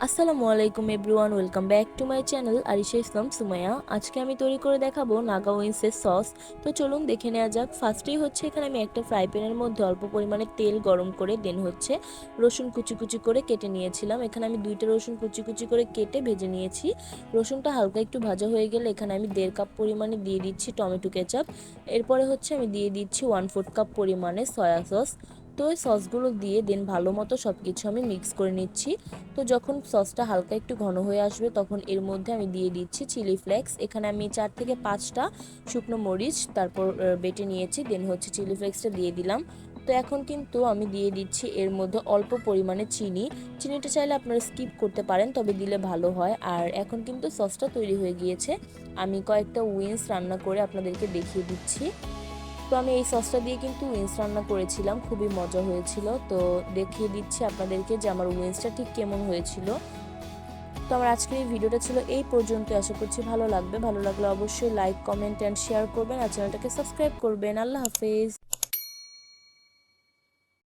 আসসালামু আলাইকুম everyone, welcome back to my channel Arisha Islam Sumaiya. আজকে আমি তৈরি করে দেখাবো নাগা উইংসের সস। তো চলুন দেখে নেওয়া যাক। ফার্স্টেই হচ্ছে এখানে আমি একটা ফ্রাই প্যানের মধ্যে অল্প পরিমাণে তেল গরম করে দেন হচ্ছে রসুন কুচি কুচি করে কেটে নিয়েছিলাম। এখানে আমি 2টা রসুন কুচি কুচি করে কেটে ভেজে নিয়েছি। রসুনটা হালকা একটু ভাজা হয়ে গেলে এখানে আমি 1.5 কাপ পরিমাণে দিয়ে দিচ্ছি টমেটো কেচাপ। এরপরে হচ্ছে আমি দিয়ে দিচ্ছি 1/4 কাপ পরিমাণে সয়া সস। তো এই সসগুলো দিয়ে দেন ভালো মতো সব কিছু আমি মিক্স করে নিচ্ছি। তো যখন সসটা হালকা একটু ঘন হয়ে আসবে তখন এর মধ্যে আমি দিয়ে দিচ্ছি চিলি ফ্লেক্স। এখানে আমি 4 থেকে 5টা শুকনো মরিচ তারপর বেটে নিয়েছি, দেন হচ্ছে চিলি ফ্লেক্সটা দিয়ে দিলাম। তো এখন কিন্তু আমি দিয়ে দিচ্ছি এর মধ্যে অল্প পরিমাণে চিনি। চিনিটা চাইলে আপনারা স্কিপ করতে পারেন, তবে দিলে ভালো হয়। আর এখন কিন্তু সসটা তৈরি হয়ে গিয়েছে। আমি কয়েকটা উইংস রান্না করে আপনাদেরকে দেখিয়ে দিচ্ছি। তো আমি এই সসটা দিয়ে কিন্তু উইংস রান্না করেছিলাম, খুবই মজা হয়েছিল। তো দেখিয়ে দিচ্ছি আপনাদেরকে যে আমার উইংসটা ঠিক কেমন হয়েছিল। তো আমার আজকের এই ভিডিওটা ছিল এই পর্যন্ত। আশা করছি ভালো লাগবে। ভালো লাগলে অবশ্যই লাইক, কমেন্ট অ্যান্ড শেয়ার করবেন আর চ্যানেলটাকে সাবস্ক্রাইব করবেন। আল্লাহ হাফেজ।